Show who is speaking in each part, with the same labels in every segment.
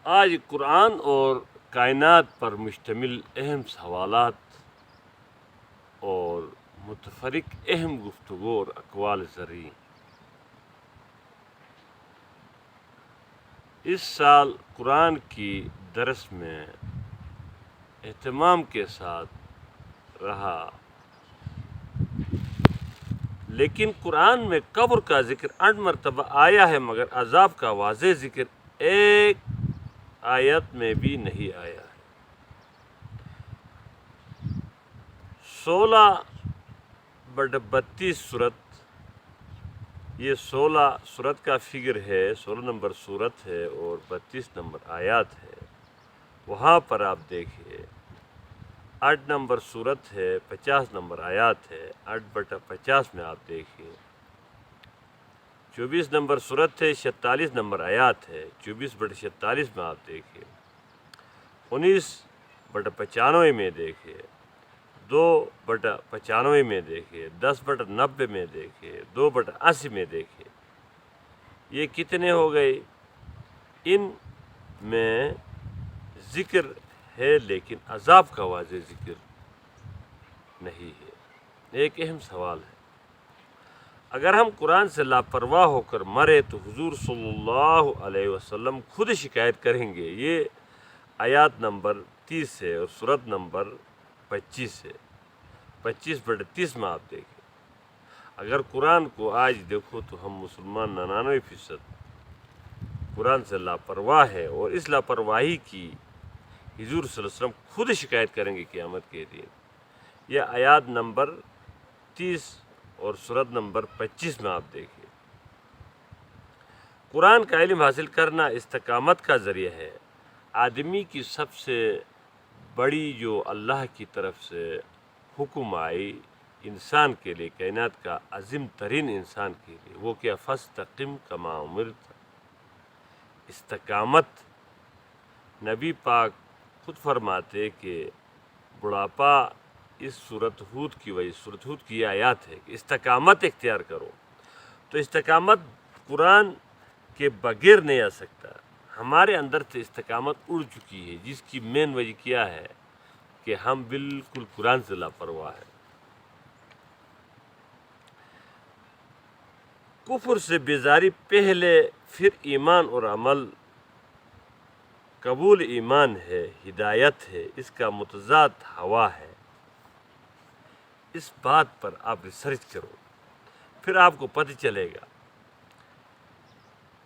Speaker 1: آج قرآن اور کائنات پر مشتمل اہم سوالات اور متفرق اہم گفتگو اور اقوال زرعی۔ اس سال قرآن کی درس میں اہتمام کے ساتھ رہا، لیکن قرآن میں قبر کا ذکر 8 مرتبہ آیا ہے، مگر عذاب کا واضح ذکر ایک آیت میں بھی نہیں آیا ہے۔ 16/32 صورت، یہ 16 صورت کا فگر ہے، 16 نمبر صورت ہے اور 32 نمبر آیات ہے۔ وہاں پر آپ دیکھیے 8 نمبر صورت ہے، 50 نمبر آیات ہے۔ 8/50 میں آپ دیکھیے 24 نمبر صورت ہے، 46 نمبر آیات ہے۔ 24/46 میں آپ دیکھیے 19/95 میں دیکھیے، 2/95 میں دیکھیے، 10/90 میں دیکھیے، 2/80 میں دیکھیے۔ یہ کتنے ہو گئے؟ ان میں ذکر ہے لیکن عذاب کا واضح ذکر نہیں ہے۔ ایک اہم سوال ہے، اگر ہم قرآن سے لاپرواہ ہو کر مرے تو حضور صلی اللہ علیہ وسلم خود شکایت کریں گے۔ یہ آیات نمبر 30 ہے اور صورت نمبر 25 ہے۔ 25/30 میں آپ دیکھیں، اگر قرآن کو آج دیکھو تو ہم مسلمان 99% قرآن سے لاپرواہ ہے، اور اس لاپرواہی کی حضور صلی اللہ علیہ وسلم خود شکایت کریں گے قیامت کے دن۔ یہ آیات نمبر 30 اور صورت نمبر 25 میں آپ دیکھیں۔ قرآن کا علم حاصل کرنا استقامت کا ذریعہ ہے۔ آدمی کی سب سے بڑی جو اللہ کی طرف سے حکم آئی انسان کے لیے، کائنات کا عظیم ترین انسان کے لیے، وہ کیا؟ فاستقم کما امرت، استقامت۔ نبی پاک خود فرماتے کہ بڑھاپا اس سورۃ ہود کی وجہ، سورۃ ہود کی یہ آیات ہے کہ استقامت اختیار کرو۔ تو استقامت قرآن کے بغیر نہیں آ سکتا۔ ہمارے اندر سے استقامت اڑ چکی ہے، جس کی مین وجہ کیا ہے کہ ہم بالکل قرآن سے لاپرواہ ہیں۔ کفر سے بیزاری پہلے، پھر ایمان اور عمل۔ قبول ایمان ہے، ہدایت ہے، اس کا متضاد ہوا ہے۔ اس بات پر آپ ریسرچ کرو، پھر آپ کو پتہ چلے گا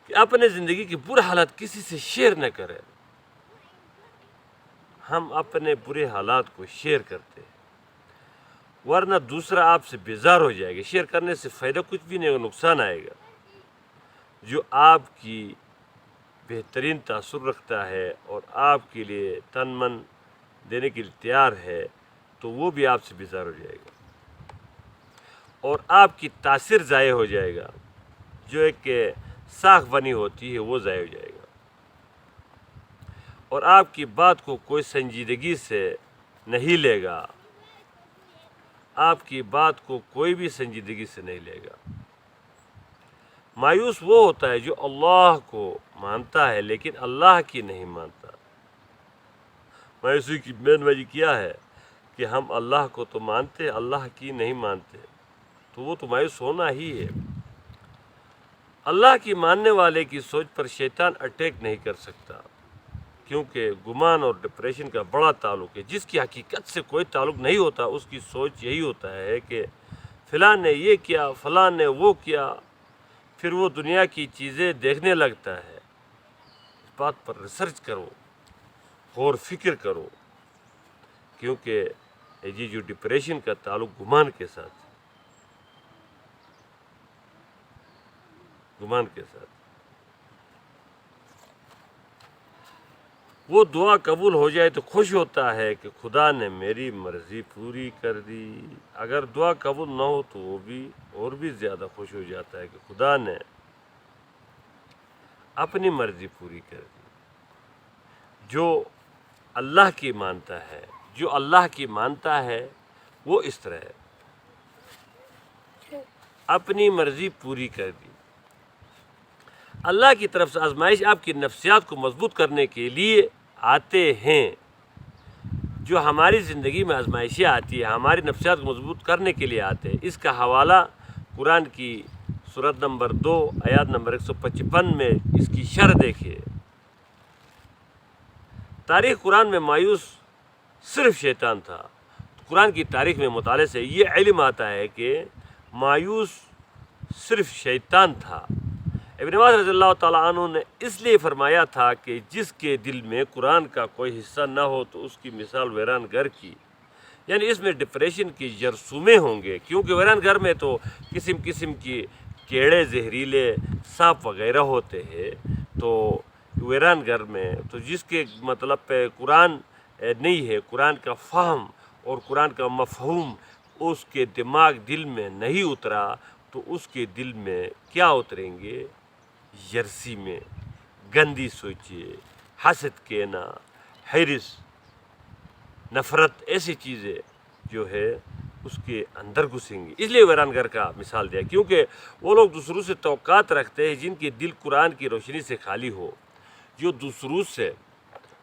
Speaker 1: کہ اپنے زندگی کی برے حالات کسی سے شیئر نہ کریں۔ ہم اپنے برے حالات کو شیئر کرتے ہیں، ورنہ دوسرا آپ سے بیزار ہو جائے گا۔ شیئر کرنے سے فائدہ کچھ بھی نہیں ہوگا، نقصان آئے گا۔ جو آپ کی بہترین تاثر رکھتا ہے اور آپ کے لیے تن من دینے کے لیے تیار ہے، تو وہ بھی آپ سے بیزار ہو جائے گا اور آپ کی تاثیر ضائع ہو جائے گا۔ جو ایک ساکھ بنی ہوتی ہے وہ ضائع ہو جائے گا، اور آپ کی بات کو کوئی سنجیدگی سے نہیں لے گا۔ آپ کی بات کو کوئی بھی سنجیدگی سے نہیں لے گا۔ مایوس وہ ہوتا ہے جو اللہ کو مانتا ہے لیکن اللہ کی نہیں مانتا۔ مایوسی کی مین وجہ کیا ہے کہ ہم اللہ کو تو مانتے، اللہ کی نہیں مانتے، تو وہ تو مایوس ہونا ہی ہے۔ اللہ کی ماننے والے کی سوچ پر شیطان اٹیک نہیں کر سکتا، کیونکہ گمان اور ڈپریشن کا بڑا تعلق ہے۔ جس کی حقیقت سے کوئی تعلق نہیں ہوتا، اس کی سوچ یہی ہوتا ہے کہ فلاں نے یہ کیا، فلاں نے وہ کیا، پھر وہ دنیا کی چیزیں دیکھنے لگتا ہے۔ اس بات پر ریسرچ کرو، غور فکر کرو، کیونکہ یہ جو ڈپریشن کا تعلق گمان کے ساتھ، گمان کے ساتھ، وہ دعا قبول ہو جائے تو خوش ہوتا ہے کہ خدا نے میری مرضی پوری کر دی۔ اگر دعا قبول نہ ہو تو وہ بھی اور بھی زیادہ خوش ہو جاتا ہے کہ خدا نے اپنی مرضی پوری کر دی۔ جو اللہ کی مانتا ہے، جو اللہ کی مانتا ہے، وہ اس طرح ہے، اپنی مرضی پوری کر دی۔ اللہ کی طرف سے آزمائش آپ کی نفسیات کو مضبوط کرنے کے لیے آتے ہیں۔ جو ہماری زندگی میں آزمائشیں آتی ہیں ہماری نفسیات کو مضبوط کرنے کے لیے آتے ہیں۔ اس کا حوالہ قرآن کی سورت نمبر 2 آیات نمبر 155 میں اس کی شرح دیکھیے۔ تاریخ قرآن میں مایوس صرف شیطان تھا۔ قرآن کی تاریخ میں مطالعے سے یہ علم آتا ہے کہ مایوس صرف شیطان تھا۔ ابن عباس رضی اللہ تعالیٰ عنہ نے اس لیے فرمایا تھا کہ جس کے دل میں قرآن کا کوئی حصہ نہ ہو تو اس کی مثال ویران گھر کی، یعنی اس میں ڈپریشن کی جرثومے ہوں گے، کیونکہ ویران گھر میں تو قسم قسم کی کیڑے، زہریلے سانپ وغیرہ ہوتے ہیں۔ تو ویران گھر میں تو جس کے مطلب پہ قرآن نہیں ہے، قرآن کا فہم اور قرآن کا مفہوم اس کے دماغ دل میں نہیں اترا تو اس کے دل میں کیا اتریں گے؟ جرسی میں گندی سوچیں، حسد کہنا، حرص، نفرت، ایسی چیزیں جو ہے اس کے اندر گھسیں گی۔ اس لیے ویران گھر کا مثال دیا، کیونکہ وہ لوگ دوسروں سے توقعات رکھتے ہیں جن کے دل قرآن کی روشنی سے خالی ہو، جو دوسروں سے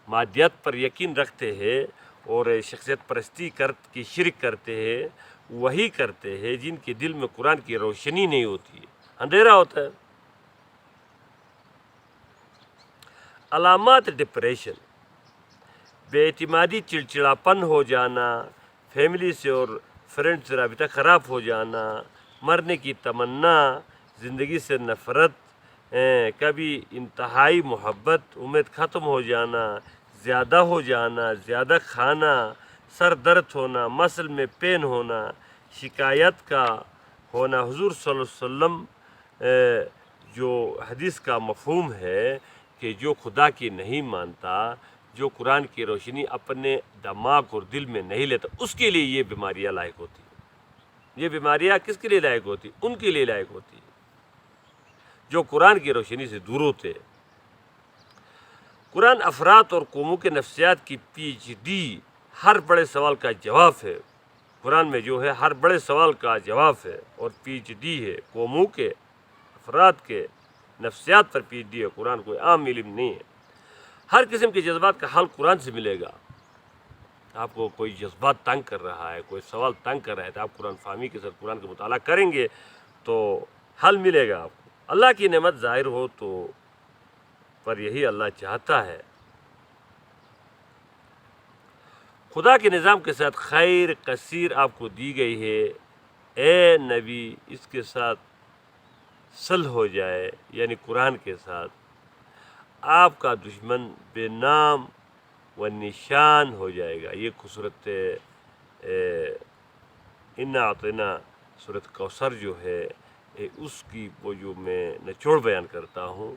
Speaker 1: مادیات پر یقین رکھتے ہیں اور شخصیت پرستی کی شرک کرتے ہیں، وہی کرتے ہیں جن کے دل میں قرآن کی روشنی نہیں ہوتی، اندھیرا ہوتا ہے۔ علامات ڈپریشن: بے اعتمادی، چڑچڑاپن ہو جانا، فیملی سے اور فرینڈ سے رابطہ خراب ہو جانا، مرنے کی تمنا، زندگی سے نفرت، کبھی انتہائی محبت، امید ختم ہو جانا، زیادہ ہو جانا، زیادہ کھانا، سر درد ہونا، مسل میں پین ہونا، شکایت کا ہونا۔ حضور صلی اللہ علیہ وسلم جو حدیث کا مفہوم ہے کہ جو خدا کی نہیں مانتا، جو قرآن کی روشنی اپنے دماغ اور دل میں نہیں لیتا، اس کے لیے یہ بیماریاں لائق ہوتی ہیں۔ یہ بیماریاں کس کے لیے لائق ہوتی؟ ان کے لیے لائق ہوتی ہیں جو قرآن کی روشنی سے دور ہوتے ہیں۔ قرآن افراد اور قوموں کے نفسیات کی پی ایچ ڈی، ہر بڑے سوال کا جواب ہے۔ قرآن میں جو ہے ہر بڑے سوال کا جواب ہے اور پی ایچ ڈی ہے۔ قوموں کے، افراد کے نفسیات پر پی ایچ ڈی ہے۔ قرآن کوئی عام علم نہیں ہے۔ ہر قسم کے جذبات کا حل قرآن سے ملے گا۔ آپ کو کوئی جذبات تنگ کر رہا ہے، کوئی سوال تنگ کر رہا ہے تو آپ قرآن فہمی کے ساتھ قرآن کا مطالعہ کریں گے تو حل ملے گا آپ کو۔ اللہ کی نعمت ظاہر ہو تو پر یہی اللہ چاہتا ہے۔ خدا کے نظام کے ساتھ خیر کثیر آپ کو دی گئی ہے۔ اے نبی، اس کے ساتھ صلح ہو جائے، یعنی قرآن کے ساتھ آپ کا دشمن بے نام و نشان ہو جائے گا۔ یہ صورت انا اعطینا سورۃ کوثر جو ہے اس کی وہ جو میں نچوڑ بیان کرتا ہوں،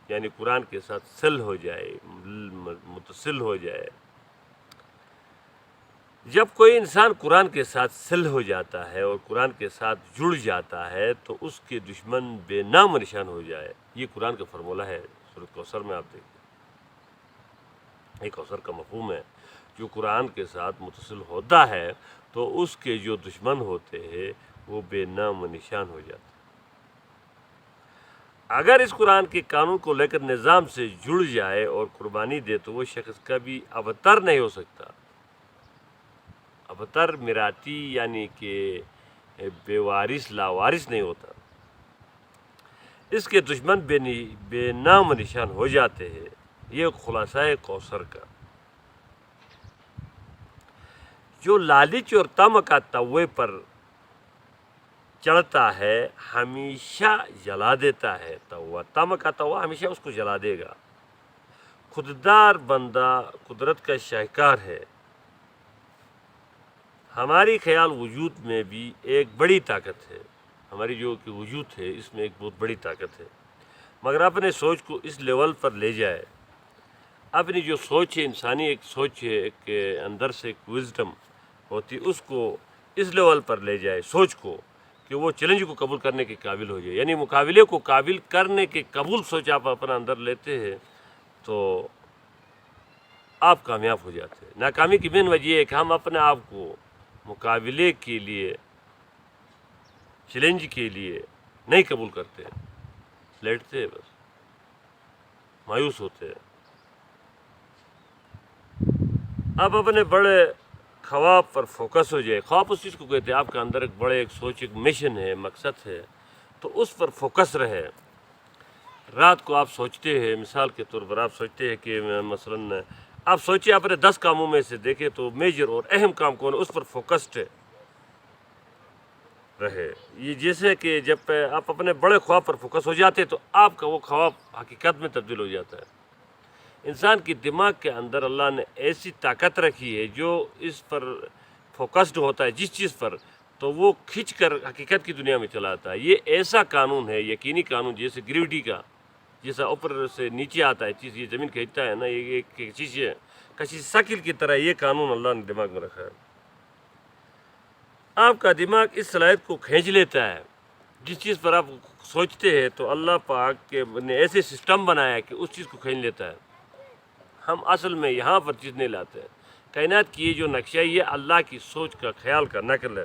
Speaker 1: یعنی قرآن کے ساتھ صلح ہو جائے، متصل ہو جائے۔ جب کوئی انسان قرآن کے ساتھ صلح ہو جاتا ہے اور قرآن کے ساتھ جڑ جاتا ہے تو اس کے دشمن بے نام و نشان ہو جائے۔ یہ قرآن کا فارمولہ ہے۔ سورۃ کوثر میں آپ دیکھیں، ایک کوثر کا مفہوم ہے، جو قرآن کے ساتھ متصل ہوتا ہے تو اس کے جو دشمن ہوتے ہیں وہ بے نام و نشان ہو جاتے ہیں۔ اگر اس قرآن کے قانون کو لے کر نظام سے جڑ جائے اور قربانی دے تو وہ شخص کبھی ابتر نہیں ہو سکتا۔ ابتر میراتی یعنی کہ بے وارث، لاوارث نہیں ہوتا۔ اس کے دشمن بے نام و نشان ہو جاتے ہیں۔ یہ خلاصہ ہے کوثر کا۔ جو لالچ اور طمع کا توے پر چڑھتا ہے ہمیشہ جلا دیتا ہے۔ طمع کا توا ہمیشہ اس کو جلا دے گا۔ خوددار بندہ قدرت کا شاہکار ہے۔ ہماری خیال وجود میں بھی ایک بڑی طاقت ہے۔ ہماری جو کہ وجود ہے اس میں ایک بہت بڑی طاقت ہے، مگر اپنے سوچ کو اس لیول پر لے جائے۔ اپنی جو سوچ ہے، انسانی ایک سوچ ہے، ایک اندر سے ایک وزڈم ہوتی، اس کو اس لیول پر لے جائے سوچ کو کہ وہ چیلنج کو قبول کرنے کے قابل ہو جائے، یعنی مقابلے کو قابل کرنے کے قبول سوچ آپ اپنا اندر لیتے ہیں تو آپ کامیاب ہو جاتے ہیں۔ ناکامی کی مین وجہ یہ ہے کہ ہم اپنے آپ کو مقابلے کے لیے، چیلنج کے لیے نہیں قبول کرتے ہیں۔ لیٹتے ہیں بس، مایوس ہوتے ہیں۔ اب اپنے بڑے خواب پر فوکس ہو جائے۔ خواب اس چیز کو کہتے ہیں آپ کے اندر ایک بڑے ایک سوچ، ایک مشن ہے، مقصد ہے، تو اس پر فوکس رہے۔ رات کو آپ سوچتے ہیں، مثال کے طور پر آپ سوچتے ہیں کہ مثلاً آپ سوچیں اپنے 10 کاموں میں سے دیکھیں تو میجر اور اہم کام کون ہے، اس پر فوکسڈ رہے۔ یہ جیسے کہ جب آپ اپنے بڑے خواب پر فوکس ہو جاتے تو آپ کا وہ خواب حقیقت میں تبدیل ہو جاتا ہے۔ انسان کی دماغ کے اندر اللہ نے ایسی طاقت رکھی ہے جو اس پر فوکسڈ ہوتا ہے جس چیز پر، تو وہ کھنچ کر حقیقت کی دنیا میں چلاتا ہے۔ یہ ایسا قانون ہے، یقینی قانون، جیسے گریوٹی کا، جیسا اوپر سے نیچے آتا ہے چیز، یہ زمین کھینچتا ہے نا، یہ ایک چیز ہے کسی سائیکل کی طرح، یہ قانون اللہ نے دماغ میں رکھا ہے۔ آپ کا دماغ اس صلاحیت کو کھینچ لیتا ہے، جس چیز پر آپ سوچتے ہیں تو اللہ پاک نے ایسے سسٹم بنایا ہے کہ اس چیز کو کھینچ لیتا ہے۔ ہم اصل میں یہاں پر چیز نہیں لاتے ہیں۔ کائنات کی یہ جو نقشہ ہے یہ اللہ کی سوچ کا، خیال کا نقل ہے۔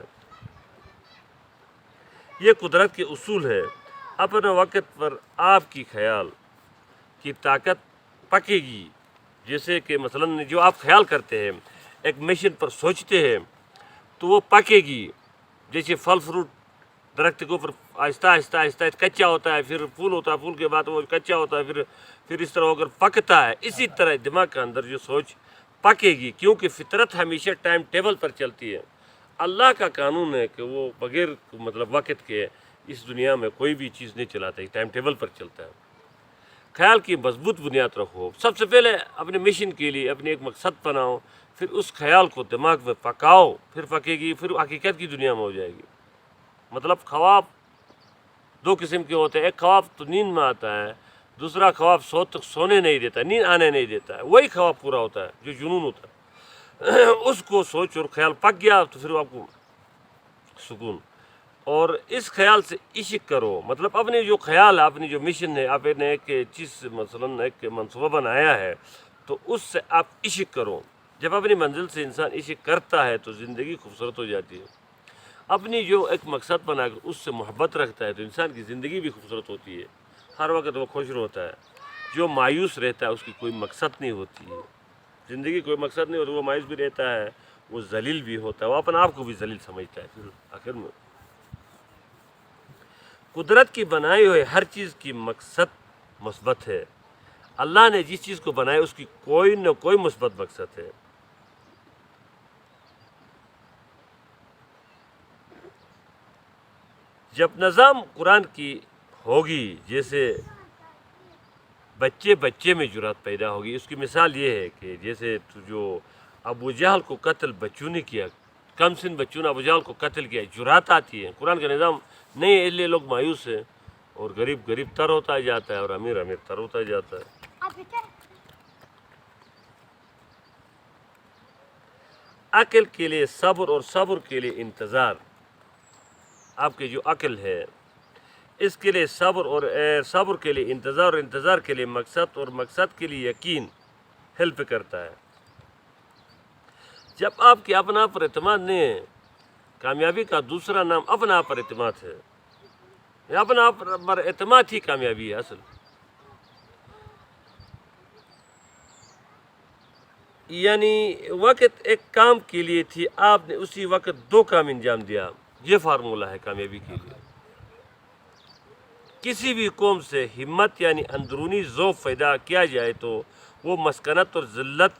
Speaker 1: یہ قدرت کے اصول ہے۔ اپنے وقت پر آپ کی خیال کی طاقت پکے گی۔ جیسے کہ مثلاً جو آپ خیال کرتے ہیں، ایک مشن پر سوچتے ہیں تو وہ پکے گی۔ جیسے پھل فروٹ درخت کے اوپر آہستہ آہستہ آہستہ کچا ہوتا ہے، پھر پھول ہوتا ہے، پھول کے بعد وہ کچا ہوتا ہے، پھر اس طرح ہو کر پکتا ہے۔ اسی طرح دماغ کے اندر جو سوچ پکے گی، کیونکہ فطرت ہمیشہ ٹائم ٹیبل پر چلتی ہے۔ اللہ کا قانون ہے کہ وہ بغیر مطلب وقت کے اس دنیا میں کوئی بھی چیز نہیں چلاتا، ٹائم ٹیبل پر چلتا ہے۔ خیال کی مضبوط بنیاد رکھو۔ سب سے پہلے اپنے مشن کے لیے اپنے ایک مقصد بناؤ، پھر اس خیال کو دماغ میں پکاؤ، پھر پکے گی، پھر حقیقت کی دنیا میں ہو جائے گی۔ مطلب خواب دو قسم کے ہوتے ہیں، ایک خواب تو نیند میں آتا ہے، دوسرا خواب سونے نہیں دیتا، نیند آنے نہیں دیتا ہے، وہی خواب پورا ہوتا ہے جو جنون ہوتا ہے۔ اس کو سوچ اور خیال پک گیا تو پھر آپ کو سکون۔ اور اس خیال سے عشق کرو، مطلب اپنے جو خیال ہے، اپنی جو مشن ہے، آپ نے ایک چیز مثلاً ایک منصوبہ بنایا ہے تو اس سے آپ عشق کرو۔ جب اپنی منزل سے انسان عشق کرتا ہے تو زندگی خوبصورت ہو جاتی ہے۔ اپنی جو ایک مقصد بنا کر اس سے محبت رکھتا ہے تو انسان کی زندگی بھی خوبصورت ہوتی ہے، ہر وقت وہ خوش ہوتا ہے۔ جو مایوس رہتا ہے اس کی کوئی مقصد نہیں ہوتی ہے، زندگی کوئی مقصد نہیں ہوتا، وہ مایوس بھی رہتا ہے، وہ ذلیل بھی ہوتا ہے، وہ اپنے آپ کو بھی ذلیل سمجھتا ہے۔ پھر آخر میں قدرت کی بنائی ہوئی ہر چیز کی مقصد مثبت ہے۔ اللہ نے جس چیز کو بنایا اس کی کوئی نہ کوئی مثبت مقصد ہے۔ جب نظام قرآن کی ہوگی، جیسے بچے بچے میں جرات پیدا ہوگی۔ اس کی مثال یہ ہے کہ جیسے جو ابو جہل کو قتل بچوں نے کیا، کم سن بچوں نے ابو جہل کو قتل کیا، جرات آتی ہے۔ قرآن کا نظام نہیں ہے، اس لیے لوگ مایوس ہیں، اور غریب غریب تر ہوتا جاتا ہے اور امیر امیر تر ہوتا جاتا ہے۔ عقل کے لیے صبر اور صبر کے لیے انتظار۔ آپ کی جو عقل ہے اس کے لیے صبر، اور صبر کے لیے انتظار، اور انتظار کے لیے مقصد، اور مقصد کے لیے یقین ہیلپ کرتا ہے۔ جب آپ کے اپنا پر اعتماد نہیں ہے، کامیابی کا دوسرا نام اپنا پر اعتماد ہے۔ اپنا پر اعتماد ہی کامیابی ہے اصل۔ یعنی وقت ایک کام کے لیے تھی، آپ نے اسی وقت 2 کام انجام دیا، یہ فارمولہ ہے کامیابی کے لیے۔ کسی بھی قوم سے ہمت یعنی اندرونی ذوق پیدا کیا جائے تو وہ مسکنت اور ذلت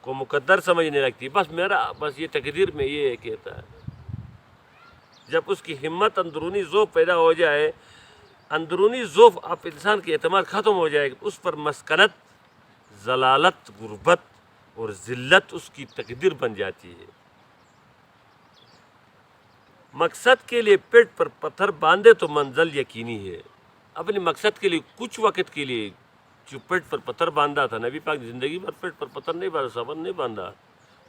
Speaker 1: کو مقدر سمجھنے لگتی، بس یہ تقدیر میں یہ کہتا ہے۔ جب اس کی ہمت اندرونی ذوق پیدا ہو جائے، اندرونی ذوق آپ انسان کے اعتماد ختم ہو جائے، اس پر مسکنت، ضلالت، غربت اور ذلت اس کی تقدیر بن جاتی ہے۔ مقصد کے لیے پیٹ پر پتھر باندھے تو منزل یقینی ہے۔ اپنے مقصد کے لیے کچھ وقت کے لیے جو پیٹ پر پتھر باندھا تھا، نبی پاک زندگی بھر پیٹ پر پتھر نہیں باندھا، صبر نہیں باندھا،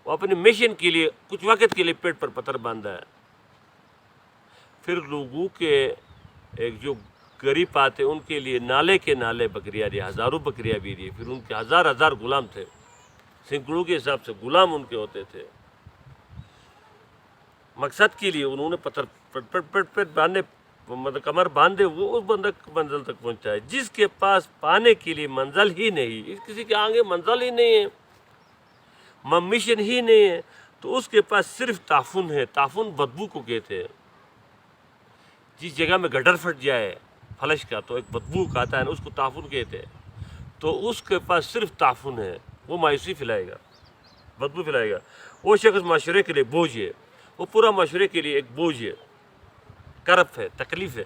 Speaker 1: وہ اپنے مشن کے لیے کچھ وقت کے لیے پیٹ پر پتھر باندھا ہے۔ پھر لوگوں کے ایک جو غریب آتے ان کے لیے نالے کے نالے بکریاں دی، ہزاروں بکریاں بھی دی، پھر ان کے ہزار ہزار غلام تھے، سینکڑوں کے حساب سے غلام ان کے ہوتے تھے۔ مقصد کے لیے انہوں نے پتھر پیٹ باندھے مطلب کمر باندھے وہ اس بندہ منزل تک پہنچتا ہے. جس کے پاس پانے کے لیے منزل ہی نہیں، کسی کے آگے منزل ہی نہیں ہے، مشن ہی نہیں ہے، تو اس کے پاس صرف تعفن ہے. تعفن بدبو کو کہتے ہیں. جس جگہ میں گٹر پھٹ جائے فلش کا تو ایک بدبو آتا ہے نا، اس کو تعفن کہتے ہیں. تو اس کے پاس صرف تعفن ہے، وہ مایوسی پھیلائے گا، بدبو پھیلائے گا. وہ شخص معاشرے کے لیے بوجھ ہے، وہ پورا معاشرے کے لیے ایک بوجھ ہے، کرب ہے، تکلیف ہے.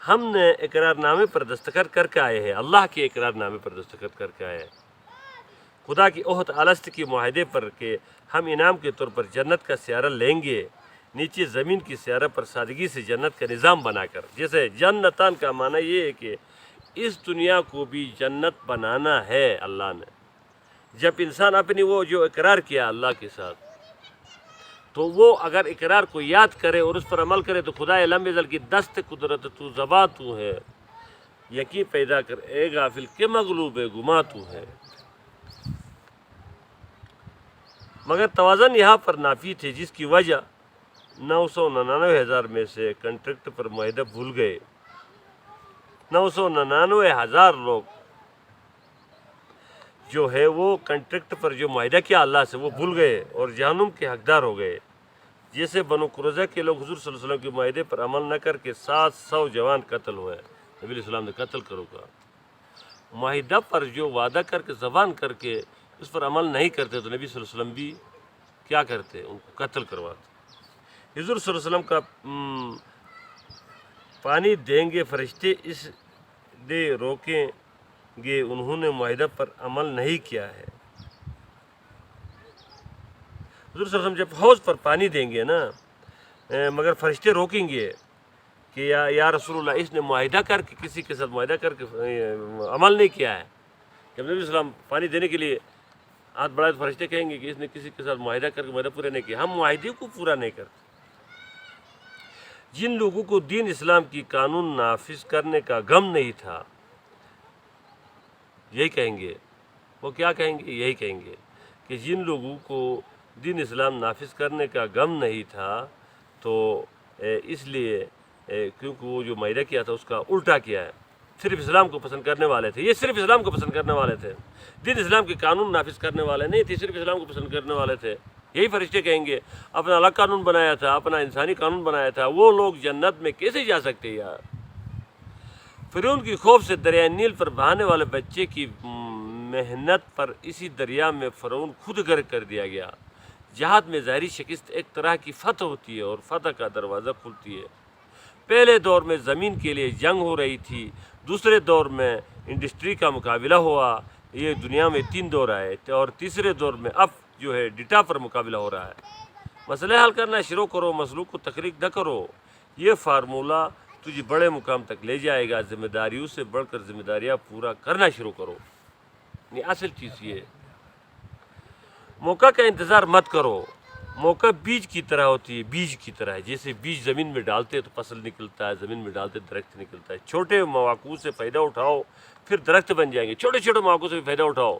Speaker 1: ہم نے اقرار نامے پر دستخط کر کے آئے ہیں، اللہ کے اقرار نامے پر دستخط کر کے آئے ہیں، خدا کی عہد الست کے معاہدے پر کہ ہم انعام کے طور پر جنت کا سیارہ لیں گے، نیچے زمین کی سیارہ پر سادگی سے جنت کا نظام بنا کر. جیسے جنتان کا معنی یہ ہے کہ اس دنیا کو بھی جنت بنانا ہے اللہ نے. جب انسان اپنی وہ جو اقرار کیا اللہ کے ساتھ، تو وہ اگر اقرار کو یاد کرے اور اس پر عمل کرے تو خدا لم یزل کی دست قدرت تو زباں تو ہے، یقین پیدا کر اے غافل کے مغلوب گما تو ہے. مگر توازن یہاں پر نافی تھے، جس کی وجہ 999,000 میں سے کنٹریکٹ پر معاہدہ بھول گئے. 999,000 لوگ جو ہے وہ کنٹریکٹ پر جو معاہدہ کیا اللہ سے وہ بھول گئے اور جہنم کے حقدار ہو گئے. جیسے بنو قریظہ کے لوگ حضور صلی اللہ علیہ وسلم کے معاہدے پر عمل نہ کر کے 700 جوان قتل ہوئے. نبی علیہ السلام نے قتل کرو کہا. معاہدہ پر جو وعدہ کر کے زبان کر کے اس پر عمل نہیں کرتے تو نبی صلی اللہ علیہ وسلم بھی کیا کرتے؟ ان کو قتل کرواتے. حضور صلی اللہ علیہ وسلم کا پانی دیں گے فرشتے اس لیے روکیں گے انہوں نے معاہدہ پر عمل نہیں کیا ہے. حضور صلی اللہ علیہ وسلم جب حوض پر پانی دیں گے نا، مگر فرشتے روکیں گے کہ یا رسول اللہ اس نے معاہدہ کر کے کسی کے ساتھ معاہدہ کر کے عمل نہیں کیا ہے. جب نبی صلی اللہ علیہ وسلم پانی دینے کے لیے ہاتھ بڑھائے تو فرشتے کہیں گے کہ اس نے کسی کے ساتھ معاہدہ کر کے معاہدہ پورا نہیں کیا. ہم معاہدے کو پورا نہیں کرتے. جن لوگوں کو دین اسلام کی قانون نافذ کرنے کا غم نہیں تھا، یہی کہیں گے. وہ کیا کہیں گے؟ یہی کہیں گے کہ جن لوگوں کو دین اسلام نافذ کرنے کا غم نہیں تھا تو اس لیے کیونکہ وہ جو معاہدہ کیا تھا اس کا الٹا کیا ہے. صرف اسلام کو پسند کرنے والے تھے، یہ صرف اسلام کو پسند کرنے والے تھے، دین اسلام کے قانون نافذ کرنے والے نہیں تھے، صرف اسلام کو پسند کرنے والے تھے. یہی فرشتے کہیں گے اپنا الگ قانون بنایا تھا، اپنا انسانی قانون بنایا تھا، وہ لوگ جنت میں کیسے جا سکتے یار. فرعون کی خوف سے دریائے نیل پر بہانے والے بچے کی محنت پر اسی دریا میں فرعون خود غرق کر دیا گیا. جہاد میں ظاہری شکست ایک طرح کی فتح ہوتی ہے اور فتح کا دروازہ کھلتی ہے. پہلے دور میں زمین کے لیے جنگ ہو رہی تھی، دوسرے دور میں انڈسٹری کا مقابلہ ہوا. یہ دنیا میں 3 دور آئے اور تیسرے دور میں اب جو ہے ڈیٹا پر مقابلہ ہو رہا ہے. مسئلے حل کرنا شروع کرو، مسئلوں کو تخلیق نہ کرو. یہ فارمولہ تجھے بڑے مقام تک لے جائے گا. ذمہ داریوں سے بڑھ کر ذمہ داریاں پورا کرنا شروع کرو. یہ اصل چیز یہ ہے. موقع کا انتظار مت کرو. موقع بیج کی طرح ہوتی ہے، بیج کی طرح ہے. جیسے بیج زمین میں ڈالتے تو فصل نکلتا ہے، زمین میں ڈالتے درخت نکلتا ہے. چھوٹے مواقع سے فائدہ اٹھاؤ پھر درخت بن جائیں گے. چھوٹے چھوٹے مواقع سے بھی فائدہ اٹھاؤ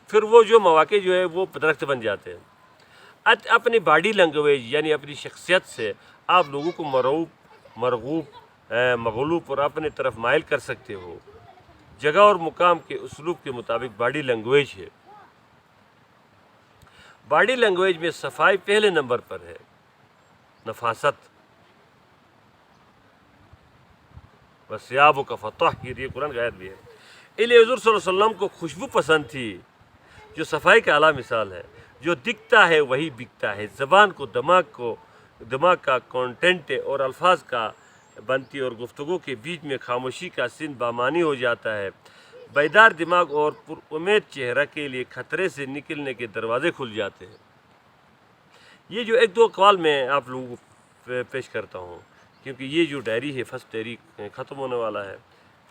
Speaker 1: پھر وہ جو مواقع جو ہے وہ درخت بن جاتے ہیں. اپنی باڈی لینگویج یعنی اپنی شخصیت سے آپ لوگوں کو مرغوب مغلوب اور اپنے طرف مائل کر سکتے ہو. جگہ اور مقام کے اسلوب کے مطابق باڈی لینگویج ہے. باڈی لینگویج میں صفائی پہلے نمبر پر ہے، نفاست. وَثِيَابُكَ فَطَهِّرْ، یہ قرآن کی آیت بھی ہے. اس لیے حضور صلی اللہ علیہ وسلم کو خوشبو پسند تھی جو صفائی کا اعلیٰ مثال ہے. جو دکھتا ہے وہی بکتا ہے. زبان کو دماغ کا کانٹینٹ اور الفاظ کا بنتی اور گفتگو کے بیچ میں خاموشی کا سن بامانی ہو جاتا ہے. بیدار دماغ اور پر امید چہرہ کے لیے خطرے سے نکلنے کے دروازے کھل جاتے ہیں. یہ جو 1-2 اقوال میں آپ لوگوں کو پیش کرتا ہوں کیونکہ یہ جو ڈائری ہے فرسٹ ڈائری ختم ہونے والا ہے.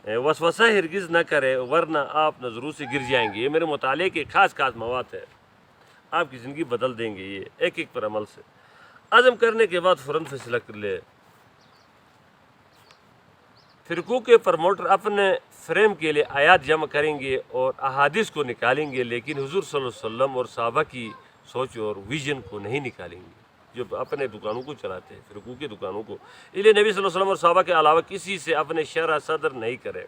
Speaker 1: وسوسہ ہرگز نہ کرے ورنہ آپ نظروں سے گر جائیں گے. یہ میرے مطالعے کے خاص مواد ہے، آپ کی زندگی بدل دیں گے. یہ ایک پر عمل سے عزم کرنے کے بعد فوراً فیصلہ کر لے. فرقوں کے پروموٹر اپنے فریم کے لیے آیات جمع کریں گے اور احادیث کو نکالیں گے، لیکن حضور صلی اللہ علیہ وسلم اور صحابہ کی سوچ اور ویژن کو نہیں نکالیں گے. جو اپنے دکانوں کو چلاتے ہیں، فرقوں کی دکانوں کو. اس لیے نبی صلی اللہ علیہ وسلم اور صحابہ کے علاوہ کسی سے اپنے شرح صدر نہیں کرے.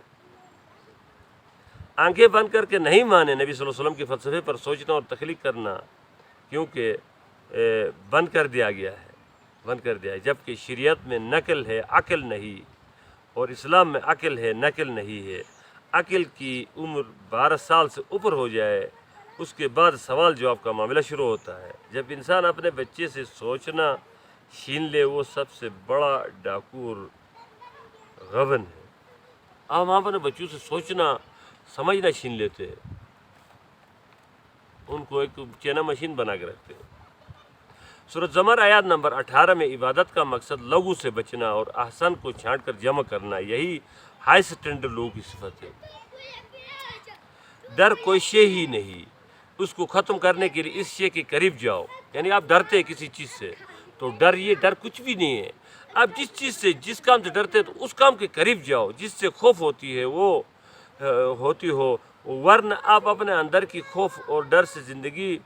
Speaker 1: آنکھیں بند کر کے نہیں مانے نبی صلی اللہ علیہ وسلم کے فلسفے پر سوچنا اور تخلیق کرنا، کیونکہ بند کر دیا گیا ہے. جبکہ شریعت میں نقل ہے، عقل نہیں، اور اسلام میں عقل ہے، نقل نہیں ہے. عقل کی عمر 12 سال سے اوپر ہو جائے، اس کے بعد سوال جواب کا معاملہ شروع ہوتا ہے. جب انسان اپنے بچے سے سوچنا چھین لے، وہ سب سے بڑا ڈاکو اور غبن ہے. ہم اپنے بچوں سے سوچنا سمجھنا چھین لیتے ہیں، ان کو ایک چینا مشین بنا کے رکھتے ہیں. سورۃ زمر آیات نمبر 18 میں عبادت کا مقصد لغو سے بچنا اور احسن کو چھانٹ کر جمع کرنا، یہی ہائی سٹینڈرڈ لوگوں کی صفت ہے. ڈر کوئی شے ہی نہیں، اس کو ختم کرنے کے لیے اس شے کے قریب جاؤ. یعنی آپ ڈرتے ہیں کسی چیز سے تو ڈر کچھ بھی نہیں ہے. آپ جس چیز سے جس کام سے ڈرتے ہیں تو اس کام کے قریب جاؤ. جس سے خوف ہوتی ہے وہ ہوتی ہو، ورنہ آپ اپنے اندر کی خوف اور ڈر سے زندگی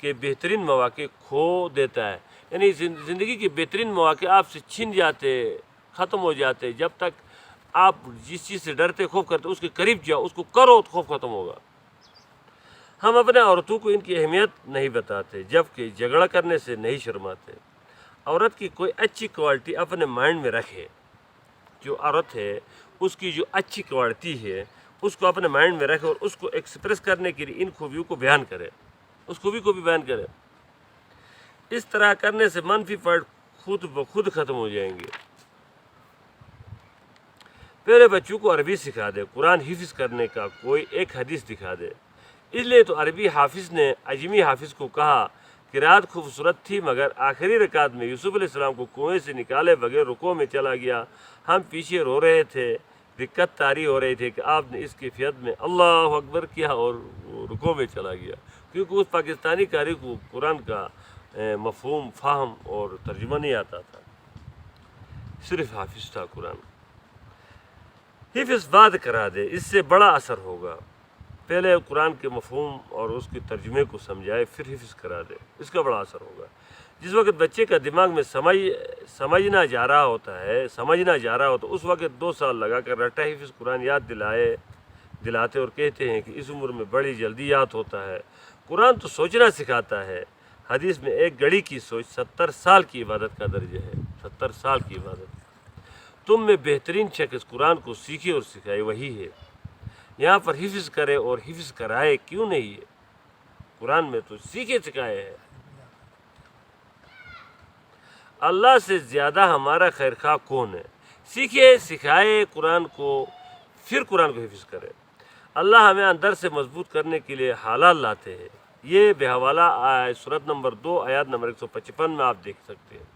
Speaker 1: کے بہترین مواقع کھو دیتا ہے. یعنی زندگی کے بہترین مواقع آپ سے چھن جاتے، ختم ہو جاتے. جب تک آپ جس چیز سے ڈرتے خوف کرتے اس کے قریب جاؤ، اس کو کرو تو خوف ختم ہوگا. ہم اپنے عورتوں کو ان کی اہمیت نہیں بتاتے، جبکہ جھگڑا کرنے سے نہیں شرماتے. عورت کی کوئی اچھی کوالٹی اپنے مائنڈ میں رکھے. جو عورت ہے اس کی جو اچھی کوالٹی ہے اس کو اپنے مائنڈ میں رکھے اور اس کو ایکسپریس کرنے کے لیے ان خوبیوں کو بیان کرے، اس خوبی کو بھی بیان کرے. اس طرح کرنے سے منفی پوائنٹ خود بخود ختم ہو جائیں گے. پہلے بچوں کو عربی سکھا دے. قرآن حفظ کرنے کا کوئی ایک حدیث دکھا دے. اس لیے تو عربی حافظ نے اجمی حافظ کو کہا کہ رات خوبصورت تھی، مگر آخری رکعت میں یوسف علیہ السلام کو کنویں سے نکالے بغیر رکوع میں چلا گیا. ہم پیچھے رو رہے تھے، دقت طاری ہو رہی تھی کہ آپ نے اس کیفیت میں اللہ اکبر کیا اور رکوع میں چلا گیا. کیونکہ اس پاکستانی قاری کو قرآن کا مفہوم، فہم اور ترجمہ نہیں آتا تھا، صرف حافظ تھا قرآن. حفظ بعد کرا دے، اس سے بڑا اثر ہوگا. پہلے قرآن کے مفہوم اور اس کے ترجمے کو سمجھائے، پھر حفظ کرا دے، اس کا بڑا اثر ہوگا. جس وقت بچے کا دماغ میں سمجھنا جا رہا ہوتا اس وقت 2 سال لگا کر رٹا حفظ قرآن یاد دلاتے اور کہتے ہیں کہ اس عمر میں بڑی جلدی یاد ہوتا ہے. قرآن تو سوچنا سکھاتا ہے. حدیث میں ایک گھڑی کی سوچ 70 سال کی عبادت کا درجہ ہے. 70 سال کی عبادت. تم میں بہترین شخص قرآن کو سیکھے اور سکھائے وہی ہے. یہاں پر حفظ کرے اور حفظ کرائے کیوں نہیں ہے؟ قرآن میں تو سیکھے سکھائے ہے. اللہ سے زیادہ ہمارا خیر خواہ کون ہے؟ سیکھے سکھائے قرآن کو، پھر قرآن کو حفظ کرے. اللہ ہمیں اندر سے مضبوط کرنے کے لیے حالات لاتے ہیں. یہ بے حوالہ سورۃ نمبر 2 آیات نمبر 155 میں آپ دیکھ سکتے ہیں.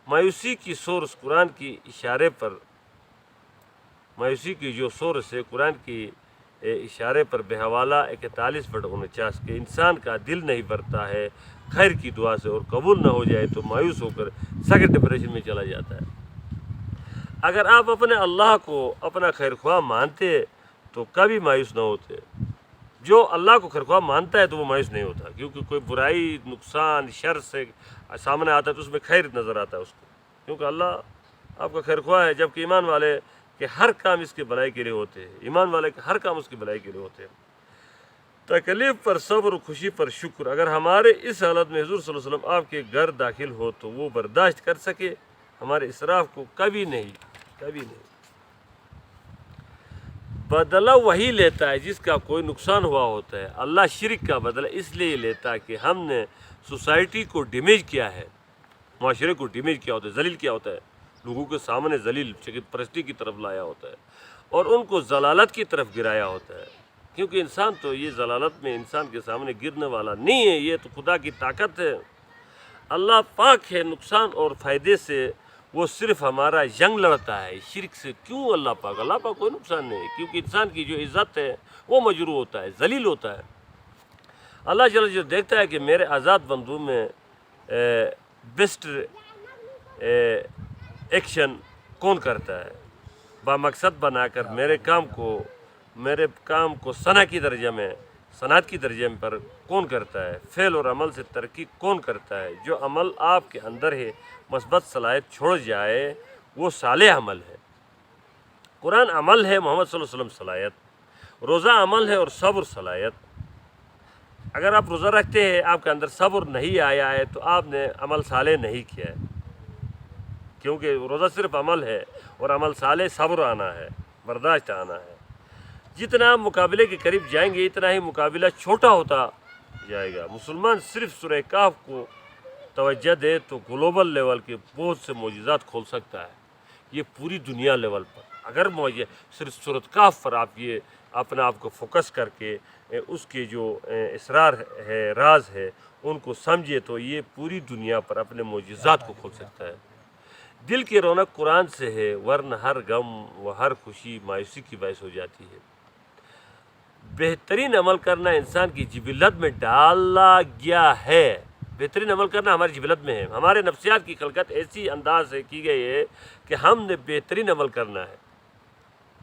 Speaker 1: مایوسی کی سورس قرآن کی اشارے پر، مایوسی کی جو سورس ہے قرآن کی اشارے پر بے حوالہ 41/49 کہ انسان کا دل نہیں بھرتا ہے خیر کی دعا سے اور قبول نہ ہو جائے تو مایوس ہو کر سخت ڈپریشن میں چلا جاتا ہے. اگر آپ اپنے اللہ کو اپنا خیر خواہ مانتے تو کبھی مایوس نہ ہوتے. جو اللہ کو خیر خواہ مانتا ہے تو وہ مایوس نہیں ہوتا، کیونکہ کوئی برائی، نقصان، شر سے سامنے آتا ہے تو اس میں خیر نظر آتا ہے اس کو، کیونکہ اللہ آپ کا خیر خواہ ہے. جبکہ ایمان والے کہ ہر کام اس کے بھلائی کے لیے ہوتے ہیں. ایمان والے کہ ہر کام اس کی بھلائی کے لیے ہوتے ہیں. تکلیف پر صبر و خوشی پر شکر. اگر ہمارے اس حالت میں حضور صلی اللہ علیہ وسلم آپ کے گھر داخل ہو تو وہ برداشت کر سکے؟ ہمارے اسراف کو کبھی نہیں. بدلہ وہی لیتا ہے جس کا کوئی نقصان ہوا ہوتا ہے. اللہ شرک کا بدلہ اس لیے لیتا ہے کہ ہم نے سوسائٹی کو ڈیمیج کیا ہے، معاشرے کو ڈیمیج کیا ہوتا ہے، ذلیل کیا ہوتا ہے، لوگوں کے سامنے ذلیل شریعت پرستی کی طرف لایا ہوتا ہے اور ان کو ضلالت کی طرف گرایا ہوتا ہے. کیونکہ انسان تو یہ ضلالت میں انسان کے سامنے گرنے والا نہیں ہے، یہ تو خدا کی طاقت ہے. اللہ پاک ہے نقصان اور فائدے سے، وہ صرف ہمارا جنگ لڑتا ہے. شرک سے کیوں اللہ پاک کوئی نقصان نہیں، کیونکہ انسان کی جو عزت ہے وہ مجروح ہوتا ہے، ذلیل ہوتا ہے. اللہ جل جو دیکھتا ہے کہ میرے آزاد بندوں میں بیسٹ ایکشن کون کرتا ہے، با مقصد بنا کر میرے کام کو ثنا کی درجہ میں صنعت کی درجے پر کون کرتا ہے؟ فعل اور عمل سے ترقی کون کرتا ہے؟ جو عمل آپ کے اندر ہے مثبت صلاحیت چھوڑ جائے وہ صالح عمل ہے۔ قرآن عمل ہے، محمد صلی اللہ علیہ وسلم صلاحیت، روزہ عمل ہے اور صبر صلاحیت۔ اگر آپ روزہ رکھتے ہیں آپ کے اندر صبر نہیں آیا ہے تو آپ نے عمل صالح نہیں کیا ہے، کیونکہ روزہ صرف عمل ہے اور عمل صالح صبر آنا ہے، برداشت آنا ہے۔ جتنا آپ مقابلے کے قریب جائیں گے اتنا ہی مقابلہ چھوٹا ہوتا جائے گا۔ مسلمان صرف سورہ کہف کو توجہ دے تو گلوبل لیول کے بہت سے معجزات کھول سکتا ہے، یہ پوری دنیا لیول پر۔ اگر صرف سورۃ کہف پر آپ یہ اپنا آپ کو فوکس کر کے اس کے جو اسرار ہے، راز ہے، ان کو سمجھے تو یہ پوری دنیا پر اپنے معجزات کو کھول سکتا ہے۔ دل کی رونق قرآن سے ہے، ورنہ ہر غم و ہر خوشی مایوسی کی باعث ہو جاتی ہے۔ بہترین عمل کرنا انسان کی جبلت میں ڈالا گیا ہے۔ بہترین عمل کرنا ہماری جبلت میں ہے، ہمارے نفسیات کی خلقت ایسی انداز سے کی گئی ہے کہ ہم نے بہترین عمل کرنا ہے۔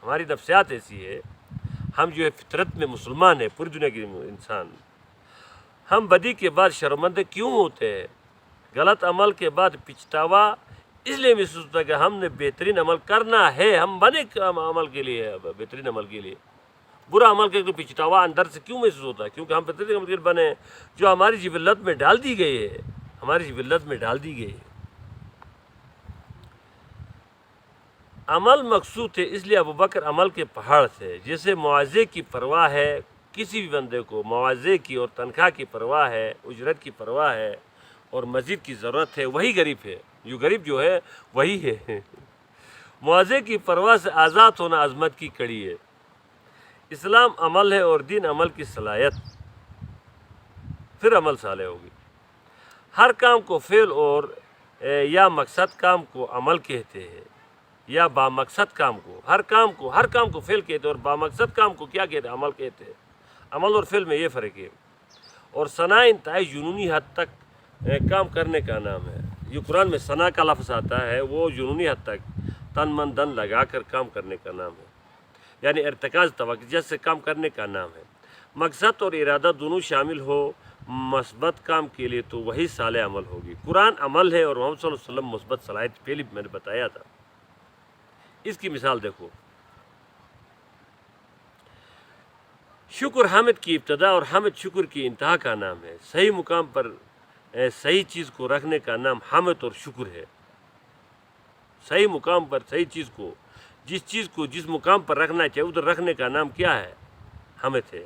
Speaker 1: ہماری نفسیات ایسی ہے، ہم جو ہے فطرت میں مسلمان ہیں، پوری دنیا کے انسان، ہم بدی کے بعد شرمندہ کیوں ہوتے ہیں؟ غلط عمل کے بعد پچھتاوا اس لیے محسوس ہوتا ہے کہ ہم نے بہترین عمل کرنا ہے، ہم بنے عمل کے لیے، بہترین عمل کے لیے۔ برا عمل کے پچھتاوا اندر سے کیوں محسوس ہوتا ہے؟ کیونکہ ہم بہترین عمل کے لیے بنے، جو ہماری جبلت میں ڈال دی گئی ہے، ہماری جبلت میں ڈال دی گئی ہے۔ عمل مقصود ہے، اس لیے ابوبکر عمل کے پہاڑ تھے۔ جیسے معاوضے کی پرواہ ہے کسی بھی بندے کو، معاوضے کی اور تنخواہ کی پرواہ ہے، اجرت کی پرواہ ہے اور مزید کی ضرورت ہے، وہی غریب ہے۔ جو غریب جو ہے وہی ہے۔ معاوضے کی پرواہ سے آزاد ہونا عظمت کی کڑی ہے۔ اسلام عمل ہے اور دین عمل کی صلاحیت، پھر عمل صالح ہوگی۔ ہر کام کو فعل اور یا مقصد کام کو عمل کہتے ہیں، یا با مقصد کام کو، ہر کام کو فعل کہتے ہیں اور با مقصد کام کو کیا کہتے ہیں؟ عمل کہتے ہیں۔ عمل اور فعل میں یہ فرق ہے۔ اور ثنا انتہائی جنونی حد تک کام کرنے کا نام ہے۔ جو قرآن میں ثنا کا لفظ آتا ہے وہ جنونی حد تک تن من دن لگا کر کام کرنے کا نام ہے، یعنی ارتکاز توجہ سے کام کرنے کا نام ہے۔ مقصد اور ارادہ دونوں شامل ہو مثبت کام کے لیے تو وہی صالح عمل ہوگی۔ قرآن عمل ہے اور محمد صلی اللہ علیہ وسلم مثبت صلاحیت، پہلے میں نے بتایا تھا۔ اس کی مثال دیکھو، شکر حمد کی ابتدا اور حمد شکر کی انتہا کا نام ہے۔ صحیح مقام پر صحیح چیز کو رکھنے کا نام حمد اور شکر ہے۔ صحیح مقام پر صحیح چیز کو، جس چیز کو جس مقام پر رکھنا چاہیے ادھر رکھنے کا نام کیا ہے؟ حمد ہے،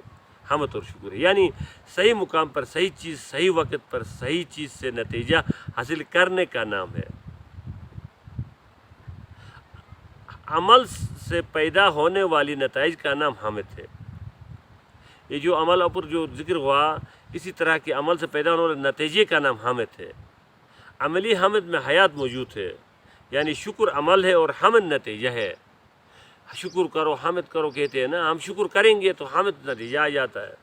Speaker 1: حمد اور شکر ہے۔ یعنی صحیح مقام پر صحیح چیز، صحیح وقت پر صحیح چیز سے نتیجہ حاصل کرنے کا نام ہے۔ عمل سے پیدا ہونے والی نتائج کا نام حمد ہے۔ یہ جو عمل پر جو ذکر ہوا، اسی طرح کے عمل سے پیدا ہونے والے نتیجے کا نام حمد ہے۔ عملی حمد میں حیات موجود ہے، یعنی شکر عمل ہے اور حمد نتیجہ ہے۔ شکر کرو حمد کرو کہتے ہیں نا، ہم شکر کریں گے تو حمد نتیجہ آ جاتا ہے۔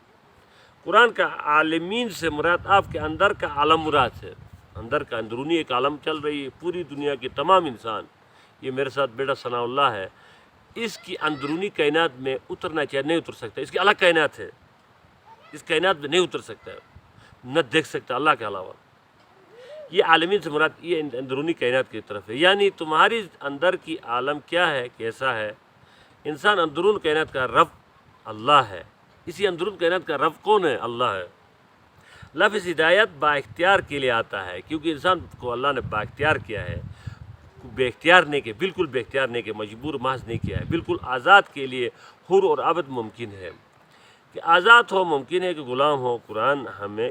Speaker 1: قرآن کا عالمین سے مراد آپ کے اندر کا عالم مراد ہے، اندر کا اندرونی ایک عالم چل رہی ہے۔ پوری دنیا کے تمام انسان، یہ میرے ساتھ بیٹا ثناء اللہ ہے، اس کی اندرونی کائنات میں اترنا چاہے نہیں اتر سکتا، اس کی الگ کائنات ہے، اس کائنات میں نہیں اتر سکتا، نہ دیکھ سکتا اللہ کے علاوہ۔ یہ عالمین سے مراد یہ اندرونی کائنات کی طرف ہے، یعنی تمہاری اندر کی عالم کیا ہے، کیسا ہے۔ انسان اندرون کائنات کا رب اللہ ہے، اسی اندرون کائنات کا رب کون ہے؟ اللہ ہے۔ لفظ ہدایت با اختیار کے لیے آتا ہے، کیونکہ انسان کو اللہ نے با اختیار کیا ہے، بے اختیار نہیں کہ بالکل بے اختیار نہیں کہ مجبور محض نہیں کیا ہے، بالکل آزاد کے لیے حر اور عبد ممکن ہے کہ آزاد ہو، ممکن ہے کہ غلام ہو۔ قرآن ہمیں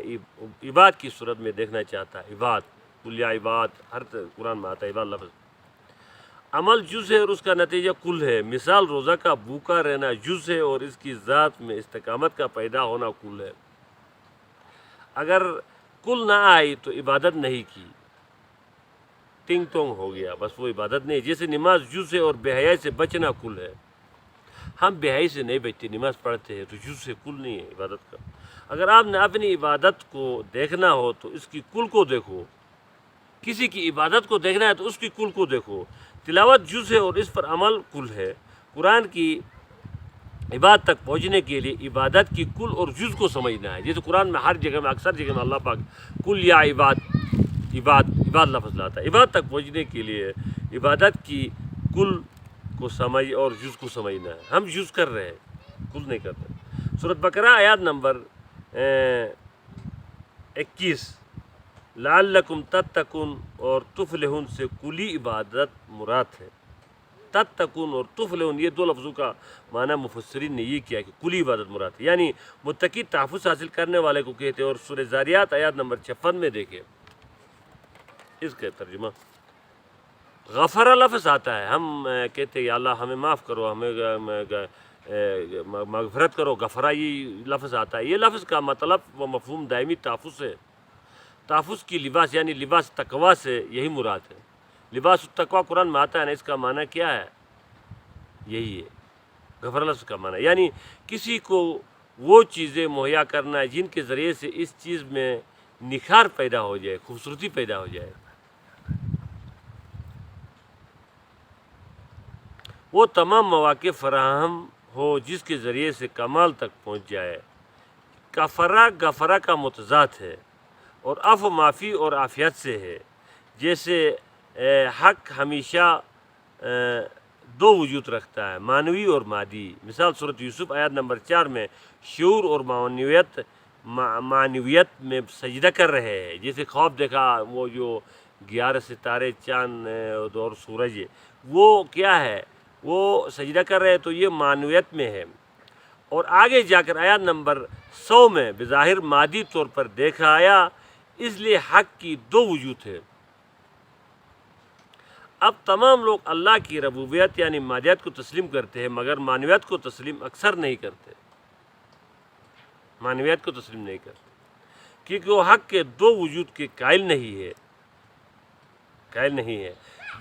Speaker 1: عباد کی صورت میں دیکھنا چاہتا ہے، عباد، کل یا عباد، ہر قرآن میں آتا ہے عباد لفظ۔ عمل جز ہے اور اس کا نتیجہ کل ہے۔ مثال روزہ کا بھوکا رہنا جز ہے اور اس کی ذات میں استقامت کا پیدا ہونا کل ہے۔ اگر کل نہ آئی تو عبادت نہیں کی، ٹنگ ٹونگ ہو گیا، بس وہ عبادت نہیں۔ جیسے نماز جز ہے اور بے حیائی سے بچنا کل ہے۔ ہم بے حیائی سے نہیں بچتے، نماز پڑھتے ہیں تو جز سے کل نہیں ہے عبادت کا۔ اگر آپ نے اپنی عبادت کو دیکھنا ہو تو اس کی کل کو دیکھو، کسی کی عبادت کو دیکھنا ہے تو اس کی کل کو دیکھو۔ تلاوت جز ہے اور اس پر عمل کل ہے۔ قرآن کی عبادت تک پہنچنے کے لیے عبادت کی کل اور جز کو سمجھنا ہے. جیسے قرآن میں ہر جگہ میں اکثر جگہ میں اللہ پاک کل یا عباد لفظ لاتا ہے. عبادت تک پہنچنے کے لیے عبادت کی کل کو سمجھ اور جز کو سمجھنا ہے. ہم جز کر رہے ہیں, کل نہیں کرتے. سورۃ بقرہ آیات نمبر 21 لعلکم تتقون اور تفلحون سے کلی عبادت مراد ہے. تتقون اور تفلحون یہ دو لفظوں کا معنی مفسرین نے یہ کیا کہ کلی عبادت مراد ہے, یعنی متقی تحفظ حاصل کرنے والے کو کہتے ہیں. اور سورہ ذاریات آیات نمبر 56 میں دیکھیں اس کا ترجمہ. غفرہ لفظ آتا ہے, ہم کہتے ہیں یا اللہ ہمیں معاف کرو, ہمیں مغفرت کرو. غفرہ یہ لفظ آتا ہے. یہ لفظ کا مطلب و مفہوم دائمی تحفظ ہے. تحفظ کی لباس یعنی لباس تقوی سے یہی مراد ہے. لباس التقوی قرآن میں آتا ہے نا, اس کا معنی کیا ہے؟ یہی ہے غفرہ لفظ کا معنی, یعنی کسی کو وہ چیزیں مہیا کرنا ہے جن کے ذریعے سے اس چیز میں نکھار پیدا ہو جائے, خوبصورتی پیدا ہو جائے. وہ تمام مواقع فراہم ہو جس کے ذریعے سے کمال تک پہنچ جائے. غفرہ کا متضاد ہے اور عفو معافی اور عافیت سے ہے. جیسے حق ہمیشہ دو وجود رکھتا ہے, معنوی اور مادی. مثال سورۃ یوسف آیات نمبر 4 میں شعور اور معنویت میں سجدہ کر رہے ہیں. جیسے خواب دیکھا وہ جو 11 ستارے چاند اور سورج, وہ کیا ہے؟ وہ سجدہ کر رہے ہیں, تو یہ معنویت میں ہے. اور آگے جا کر آیات نمبر 100 میں بظاہر مادی طور پر دیکھا آیا, اس لیے حق کی دو وجود ہے. اب تمام لوگ اللہ کی ربوبیت یعنی مادیت کو تسلیم کرتے ہیں, مگر معنویت کو تسلیم اکثر نہیں کرتے. معنویت کو تسلیم نہیں کرتے کیونکہ وہ حق کے دو وجود کے قائل نہیں ہے.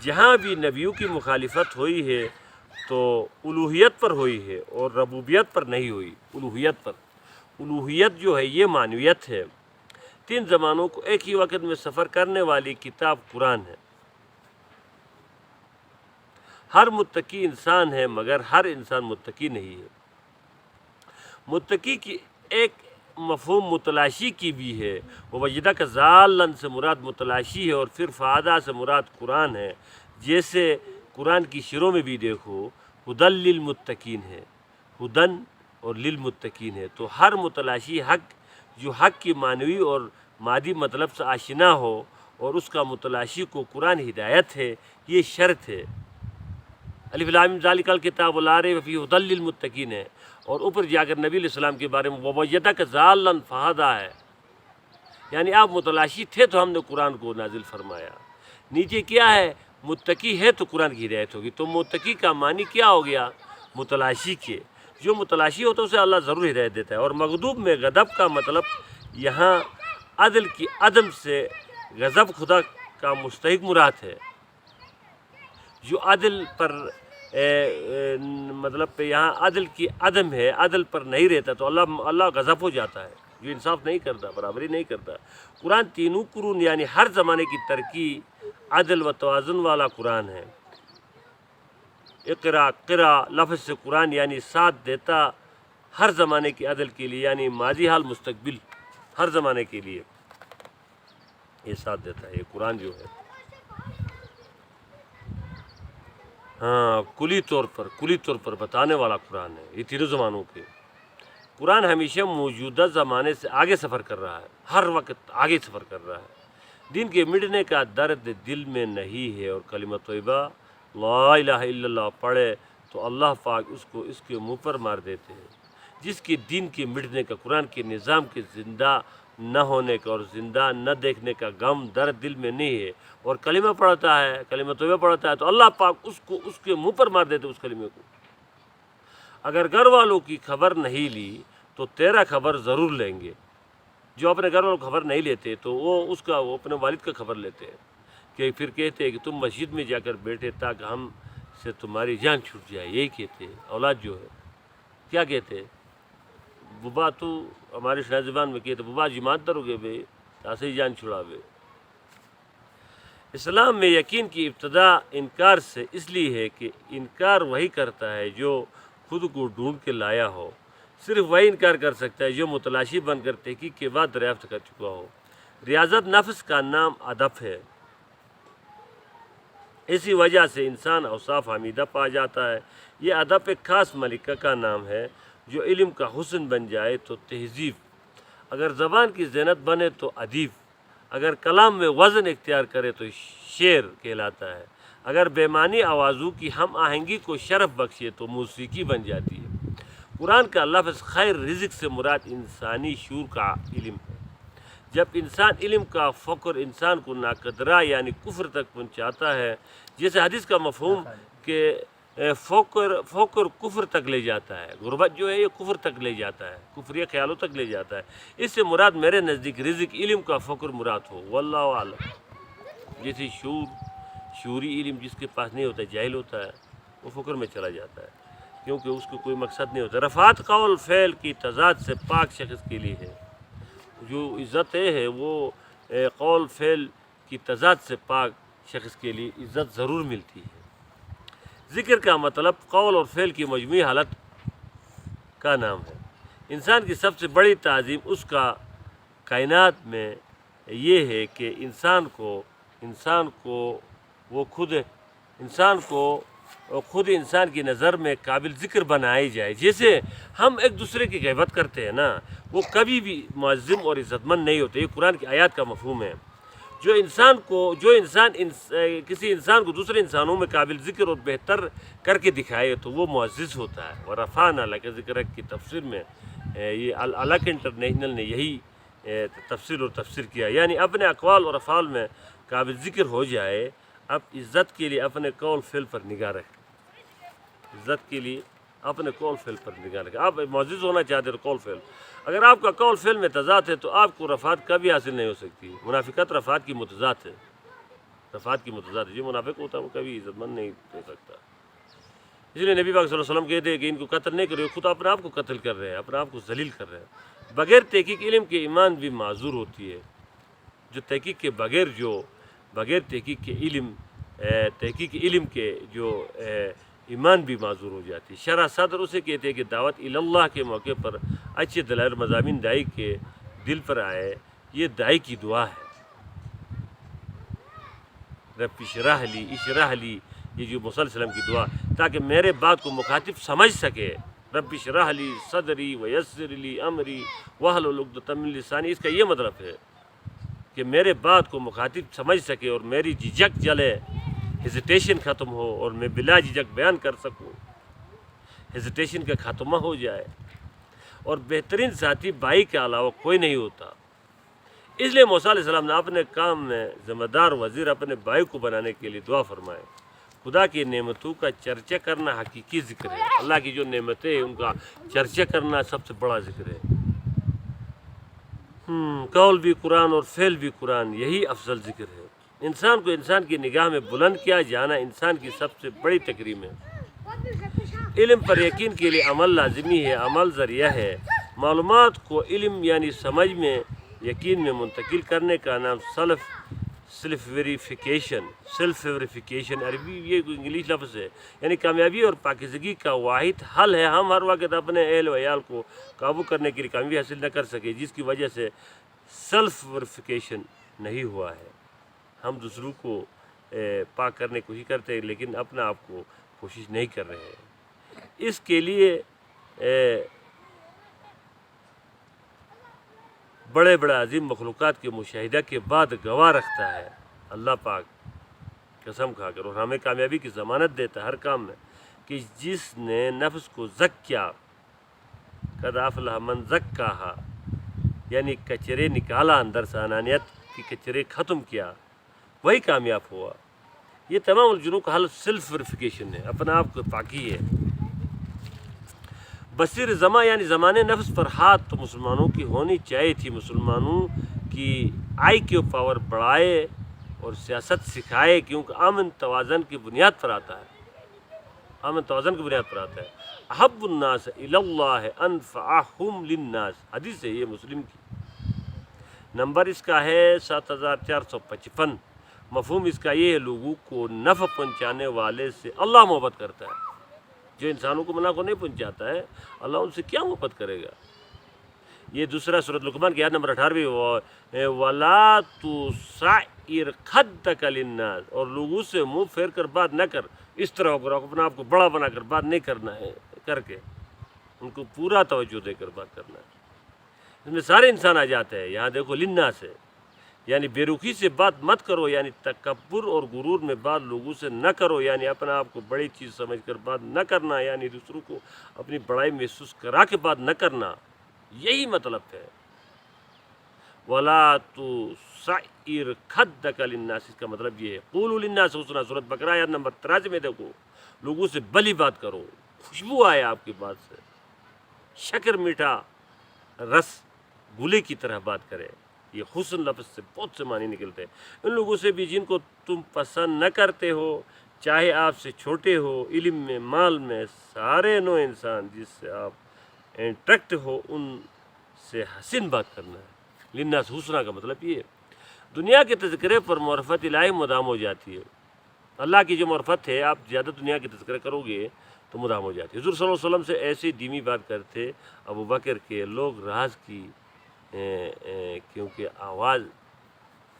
Speaker 1: جہاں بھی نبیوں کی مخالفت ہوئی ہے تو الوہیت پر ہوئی ہے اور ربوبیت پر نہیں ہوئی. الوہیت جو ہے یہ معنویت ہے. 3 زمانوں کو ایک ہی وقت میں سفر کرنے والی کتاب قرآن ہے. ہر متقی انسان ہے مگر ہر انسان متقی نہیں ہے. متقی کی ایک مفہوم متلاشی کی بھی ہے. وَوَجَدَكَ ضَالًّا سے مراد متلاشی ہے, اور پھر فَهَدَىٰ سے مراد قرآن ہے. جیسے قرآن کی شروع میں بھی دیکھو ہدی للمتقین ہے, ہدن اور للمتقین ہے. تو ہر متلاشی حق جو حق کی معنوی اور مادی مطلب سے آشنا ہو اور اس کا متلاشی کو قرآن ہدایت ہے, یہ شرط ہے. الف لام میم ذالک الکتاب لا ریب فیہ ھدی للمتقین ہے. اور اوپر جا کر نبی علیہ السلام کے بارے میں وَوَجَدَكَ ضَالًّا فَهَدَىٰ ہے, یعنی آپ متلاشی تھے تو ہم نے قرآن کو نازل فرمایا. نیچے کیا ہے؟ متقی ہے تو قرآن کی ہدایت ہوگی. تو متقی کا معنی کیا ہو گیا؟ متلاشی کے. جو متلاشی ہوتا ہے اسے اللہ ضرور ہدایت دیتا ہے. اور مغضوب میں غضب کا مطلب یہاں عدل کی عدم سے غضب خدا کا مستحق مراد ہے. جو عدل پر مطلب یہاں عدل کی عدم ہے, عدل پر نہیں رہتا تو اللہ غضب ہو جاتا ہے. جو انصاف نہیں کرتا, برابری نہیں کرتا. قرآن تینوں قرون یعنی ہر زمانے کی ترقی, عدل و توازن والا قرآن ہے. اقرا قرا لفظ سے قرآن یعنی ساتھ دیتا ہر زمانے کی عدل کے لیے, یعنی ماضی حال مستقبل ہر زمانے کے لیے یہ ساتھ دیتا ہے. یہ قرآن جو ہے ہاں کلی طور پر بتانے والا قرآن ہے. یہ تینوں زمانوں کے. قرآن ہمیشہ موجودہ زمانے سے آگے سفر کر رہا ہے, ہر وقت آگے سفر کر رہا ہے. دین کے مٹنے کا درد دل میں نہیں ہے, اور کلمہ طیبہ لا الہ الا اللہ پڑھے تو اللہ پاک اس کو اس کے منہ پر مار دیتے ہیں. جس کے دین کے مٹنے کا, قرآن کے نظام کے زندہ نہ ہونے کا اور زندہ نہ دیکھنے کا غم درد دل میں نہیں ہے, اور کلمہ پڑھتا ہے, کلمہ طیبہ پڑھتا ہے تو اللہ پاک اس کو اس کے منہ پر مار دیتے اس کلمے کو. اگر گھر والوں کی خبر نہیں لی تو تیرا خبر ضرور لیں گے. جو اپنے گھر والوں کو خبر نہیں لیتے تو وہ اپنے والد کا خبر لیتے ہیں, کہ پھر کہتے ہیں کہ تم مسجد میں جا کر بیٹھے تاکہ ہم سے تمہاری جان چھوٹ جائے. یہی کہتے ہیں اولاد جو ہے. کیا کہتے ہیں؟ ببا تو ہماری شاید زبان میں کہتے ببا جماعت در ہو گئے بے تاسے ہی جان چھڑا بے. اسلام میں یقین کی ابتدا انکار سے اس لیے ہے کہ انکار وہی کرتا ہے جو خود کو ڈھونڈ کے لایا ہو، صرف وہی انکار کر سکتا ہے جو متلاشی بن کر تحقیق کے بعد دریافت کر چکا ہو۔ ریاضت نفس کا نام ادب ہے، اسی وجہ سے انسان اوصاف حمیدہ پا جاتا ہے۔ یہ ادب ایک خاص ملکہ کا نام ہے، جو علم کا حسن بن جائے تو تہذیب، اگر زبان کی زینت بنے تو ادیب، اگر کلام میں وزن اختیار کرے تو شعر کہلاتا ہے، اگر بے معنی آوازوں کی ہم آہنگی کو شرف بخشے تو موسیقی بن جاتی ہے۔ قرآن کا لفظ خیر رزق سے مراد انسانی شعور کا علم ہے۔ جب انسان علم کا فقر انسان کو ناقدرہ یعنی کفر تک پہنچاتا ہے، جیسے حدیث کا مفہوم کہ فقر کفر تک لے جاتا ہے، غربت جو ہے یہ کفر تک لے جاتا ہے، کفری خیالوں تک لے جاتا ہے، اس سے مراد میرے نزدیک رزق علم کا فقر مراد ہو، واللہ اعلم۔ جیسے شعوری علم جس کے پاس نہیں ہوتا، جاہل ہوتا ہے، وہ فقر میں چلا جاتا ہے کیونکہ اس کو کوئی مقصد نہیں ہوتا۔ رفعت قول فعل کی تضاد سے پاک شخص کے لیے ہے، جو عزت ہے وہ قول فعل کی تضاد سے پاک شخص کے لیے عزت ضرور ملتی ہے۔ ذکر کا مطلب قول اور فعل کی مجموعی حالت کا نام ہے۔ انسان کی سب سے بڑی تعظیم اس کا کائنات میں یہ ہے کہ انسان کو خود انسان کی نظر میں قابل ذکر بنائی جائے۔ جیسے ہم ایک دوسرے کی غیبت کرتے ہیں نا، وہ کبھی بھی معظم اور عزت مند نہیں ہوتے۔ یہ قرآن کی آیات کا مفہوم ہے۔ جو انسان کسی انسان کو دوسرے انسانوں میں قابل ذکر اور بہتر کر کے دکھائے تو وہ معزز ہوتا ہے۔ ورفعنا لک ذکرک کی تفسیر میں یہ الک انٹرنیشنل نے یہی تفسیر کیا، یعنی اپنے اقوال اور افعال میں قابل ذکر ہو جائے۔ اب عزت کے لیے اپنے قول فعل پر نگاہ رکھیں، عزت کے لیے اپنے قول فعل پر نگاہ رکھیں۔ آپ معزز ہونا چاہتے تو قول فعل، اگر آپ کا قول فعل میں تضاد ہے تو آپ کو رفعت کبھی حاصل نہیں ہو سکتی۔ منافقت رفعت کی متضاد ہے، جو منافق ہوتا ہے وہ کبھی عزت مند نہیں ہو سکتا۔ اس لیے نبی پاک صلی اللہ علیہ وسلم کہتے ہیں کہ ان کو قتل نہیں کرو، خود اپنے آپ کو قتل کر رہے ہیں، اپنے آپ کو ذلیل کر رہے ہیں۔ بغیر تحقیق علم کے ایمان بھی معذور ہوتی ہے، بغیر تحقیق علم کے جو ایمان بھی معذور ہو جاتی ہے۔ شرح صدر اسے کہتے ہیں کہ دعوت اللہ کے موقع پر اچھے دلائل مضامین دائی کے دل پر آئے، یہ دائی کی دعا ہے۔ رب اشرح لی، یہ جو موسیٰ علیہ السلام کی دعا، تاکہ میرے بات کو مخاطب سمجھ سکے۔ رب اشرح لی صدری ویسر لی امری واحلل عقدۃ من لسانی، اس کا یہ مطلب ہے کہ میرے بات کو مخاطب سمجھ سکے اور میری جھجک جلے، ہیزیٹیشن ختم ہو اور میں بلا جھجک بیان کر سکوں، ہیزیٹیشن کا خاتمہ ہو جائے۔ اور بہترین ساتھی بھائی کے علاوہ کوئی نہیں ہوتا، اس لیے موسیٰ علیہ السلام نے اپنے کام میں ذمہ دار وزیر اپنے بھائی کو بنانے کے لیے دعا فرمائے۔ خدا کی نعمتوں کا چرچا کرنا حقیقی ذکر ہے، اللہ کی جو نعمتیں ہیں ان کا چرچا کرنا سب سے بڑا ذکر ہے۔ قول بھی قرآن اور فعل بھی قرآن، یہی افضل ذکر ہے۔ انسان کو انسان کی نگاہ میں بلند کیا جانا انسان کی سب سے بڑی تکریم ہے۔ علم پر یقین کے لیے عمل لازمی ہے، عمل ذریعہ ہے۔ معلومات کو علم یعنی سمجھ میں، یقین میں منتقل کرنے کا نام سیلف ویریفیکیشن عربی یہ انگلش لفظ ہے، یعنی کامیابی اور پاکیزگی کا واحد حل ہے۔ ہم ہر وقت اپنے اہل و عیال کو قابو کرنے کے لیے کامیابی حاصل نہ کر سکے، جس کی وجہ سے سیلف ویریفیکیشن نہیں ہوا ہے۔ ہم دوسروں کو پاک کرنے کی کوشش کرتے ہیں لیکن اپنے آپ کو کوشش نہیں کر رہے ہیں۔ اس کے لیے بڑے عظیم مخلوقات کے مشاہدہ کے بعد گواہ رکھتا ہے اللہ پاک قسم کھا کر، اور ہمیں کامیابی کی ضمانت دیتا ہے ہر کام میں، کہ جس نے نفس کو زکیا، قد افلح من زکاہا، یعنی کچرے نکالا اندر سے، انانیت کی کچرے ختم کیا، وہی کامیاب ہوا۔ یہ تمام الجھنوں کا حل سیلف ویریفیکیشن ہے، اپنے آپ کو پاکی ہے۔ بصیر زماں یعنی زمانے نفس پر ہاتھ تو مسلمانوں کی ہونی چاہیے تھی، مسلمانوں کی آئی کیو پاور بڑھائے اور سیاست سکھائے، کیونکہ امن توازن کی بنیاد پر آتا ہے، احب الناس الی اللہ انفعہم للناس، حدیث ہے یہ مسلم کی۔ نمبر اس کا ہے 7455۔ مفہوم اس کا یہ ہے، لوگوں کو نفع پہنچانے والے سے اللہ محبت کرتا ہے۔ جو انسانوں کو منافع نہیں پہنچاتا ہے اللہ ان سے کیا محبت کرے گا؟ یہ دوسرا سورۃ لقمان کی آیت نمبر 18 وَلَا تُصَعِّرْ خَدَّكَ لِلنَّاسِ، اور لوگوں سے منہ پھیر کر بات نہ کر، اس طرح ہو کر اپنا آپ کو بڑا بنا کر بات نہیں کرنا ہے، کر کے ان کو پورا توجہ دے کر بات کرنا ہے۔ اس میں سارے انسان آ جاتے ہیں، یہاں دیکھو للناس ہے، یعنی بے رخی سے بات مت کرو، یعنی تکبر اور غرور میں بات لوگوں سے نہ کرو، یعنی اپنا آپ کو بڑی چیز سمجھ کر بات نہ کرنا، یعنی دوسروں کو اپنی بڑائی محسوس کرا کے بات نہ کرنا، یہی مطلب ہے۔ وَلَا تُصَعِّرْ خَدَّكَ لِلنَّاسِ، اس کا مطلب یہ ہے قُولُوا لِلنَّاسِ حُسْنًا، سورۃ بقرہ آیت نمبر 83 میں دیکھو، لوگوں سے بھلی بات کرو، خوشبو آئے آپ کی بات سے، شکر میٹھا رس گلے کی طرح بات کرے۔ یہ حسن لفظ سے بہت سے معنی نکلتے ہیں۔ ان لوگوں سے بھی جن کو تم پسند نہ کرتے ہو، چاہے آپ سے چھوٹے ہو، علم میں، مال میں، سارے نو انسان جس سے آپ انٹریکٹ ہو، ان سے حسن بات کرنا ہے۔ للناس حسنہ کا مطلب یہ ہے۔ دنیا کے تذکرے پر معرفت الہی مدام ہو جاتی ہے۔ اللہ کی جو معرفت ہے، آپ زیادہ دنیا کے تذکرے کرو گے تو مدام ہو جاتی ہے۔ حضور صلی اللہ علیہ وسلم سے ایسی دھیمی بات کرتے ابو بکر کے لوگ راز کی، کیونکہ آواز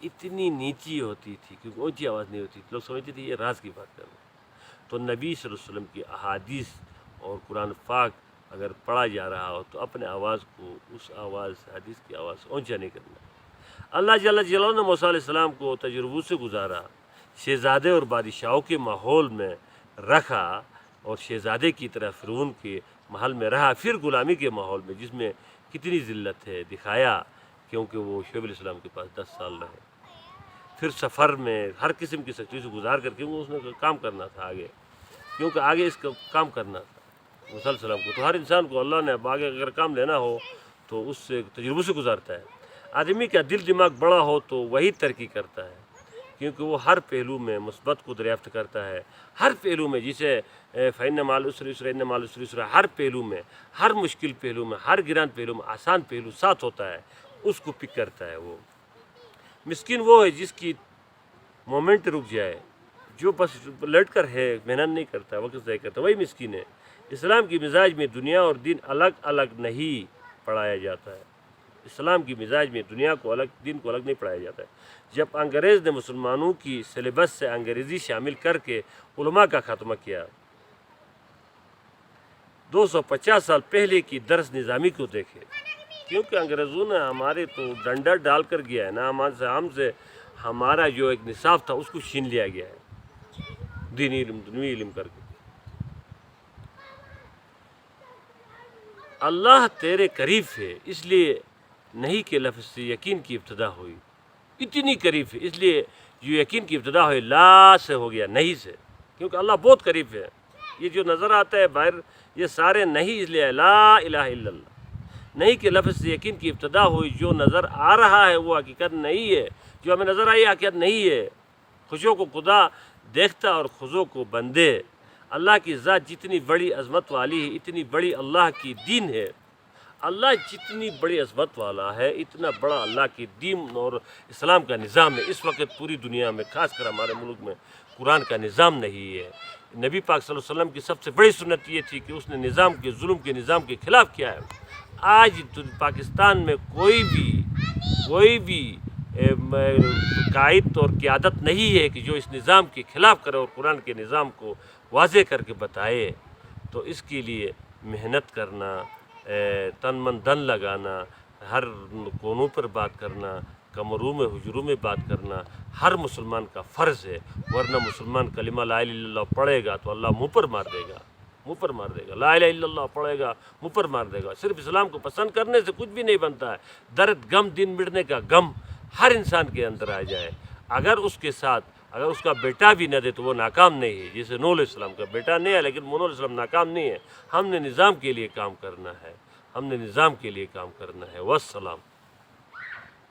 Speaker 1: اتنی نیچی ہوتی تھی، کیونکہ اونچی آواز نہیں ہوتی تھی، لوگ سمجھتے تھے یہ راز کی بات کر رہے ہیں۔ تو نبی صلی اللہ علیہ وسلم کی احادیث اور قرآن پاک اگر پڑھا جا رہا ہو تو اپنے آواز کو اس آواز سے، حدیث کی آواز سے اونچا نہیں کرنا۔ اللہ جل جلالہ نے موسیٰ علیہ السلام کو تجربوں سے گزارا، شہزادے اور بادشاہوں کے ماحول میں رکھا، اور شہزادے کی طرح فرعون کے محل میں رہا، پھر غلامی کے ماحول میں جس میں کتنی ذلت ہے دکھایا، کیونکہ وہ شعیب علیہ السلام کے پاس 10 سال رہے، پھر سفر میں ہر قسم کی سختی سے گزار کر، کیونکہ اس نے کام کرنا تھا آگے، کیونکہ آگے اس کا کام کرنا تھا موسیٰ علیہ السلام کو۔ تو ہر انسان کو اللہ نے اب آگے اگر کام لینا ہو تو اس سے تجربوں سے گزارتا ہے۔ آدمی کا دل دماغ بڑا ہو تو وہی ترقی کرتا ہے، کیونکہ وہ ہر پہلو میں مثبت کو دریافت کرتا ہے، ہر پہلو میں، جسے فإن مع العسر یسرا، إن مع العسر یسرا، ہر پہلو میں، ہر مشکل پہلو میں، ہر گران پہلو میں آسان پہلو ساتھ ہوتا ہے، اس کو پک کرتا ہے۔ وہ مسکین وہ ہے جس کی مومنٹ رک جائے، جو بس لٹ کر ہے، محنت نہیں کرتا، وقت ضائع کرتا، وہی مسکین ہے۔ اسلام کی مزاج میں دنیا اور دین الگ الگ نہیں پڑھایا جاتا ہے۔ اسلام کی مزاج میں دنیا کو الگ، دین کو الگ نہیں پڑھایا جاتا ہے۔ جب انگریز نے مسلمانوں کی سلیبس سے انگریزی شامل کر کے علماء کا خاتمہ کیا، 250 سال پہلے کی درس نظامی کو دیکھے، کیونکہ انگریزوں نے ہمارے تو ڈنڈا ڈال کر گیا ہے نا، ہم سے ہمارا جو ایک نصاب تھا اس کو چھین لیا گیا ہے، دینی علم، دنوی علم کر کے۔ اللہ تیرے قریب ہے، اس لیے نہیں کے لفظ سے یقین کی ابتدا ہوئی، اتنی قریب ہے، اس لیے جو یقین کی ابتدا ہوئی لا سے ہو گیا، نہیں سے، کیونکہ اللہ بہت قریب ہے۔ یہ جو نظر آتا ہے باہر، یہ سارے نہیں، اس لیے لا الہ الا اللہ، نہیں کے لفظ سے یقین کی ابتدا ہوئی۔ جو نظر آ رہا ہے وہ حقیقت نہیں ہے، جو ہمیں نظر آئی حقیقت نہیں ہے۔ خوشوں کو خدا دیکھتا اور خزوں کو بندے۔ اللہ کی ذات جتنی بڑی عظمت والی ہے، اتنی بڑی اللہ کی دین ہے۔ اللہ جتنی بڑی عظمت والا ہے، اتنا بڑا اللہ کی دین اور اسلام کا نظام ہے۔ اس وقت پوری دنیا میں، خاص کر ہمارے ملک میں، قرآن کا نظام نہیں ہے۔ نبی پاک صلی اللہ علیہ وسلم کی سب سے بڑی سنت یہ تھی کہ اس نے نظام کے، ظلم کے نظام کے خلاف کیا ہے۔ آج پاکستان میں کوئی بھی قائد اور قیادت نہیں ہے کہ جو اس نظام کے خلاف کرے اور قرآن کے نظام کو واضح کر کے بتائے۔ تو اس کے لیے محنت کرنا، تن من دن لگانا، ہر کونوں پر بات کرنا، کمروں میں، حجروں میں بات کرنا ہر مسلمان کا فرض ہے، ورنہ مسلمان کلمہ لا الہ الا اللہ پڑھے گا تو اللہ منہ پر مار دے گا، منہ پر مار دے گا۔ لا الہ الا اللہ پڑھے گا، منہ پر مار دے گا۔ صرف اسلام کو پسند کرنے سے کچھ بھی نہیں بنتا ہے۔ درد، غم، دین مٹنے کا غم ہر انسان کے اندر آ جائے، اگر اس کے ساتھ، اگر اس کا بیٹا بھی نہ دے تو وہ ناکام نہیں ہے۔ جیسے نوح علیہ السلام کا بیٹا نہیں ہے، لیکن نوح علیہ السلام ناکام نہیں ہے۔ ہم نے نظام کے لیے کام کرنا ہے، ہم نے نظام کے لیے کام کرنا ہے۔ والسلام۔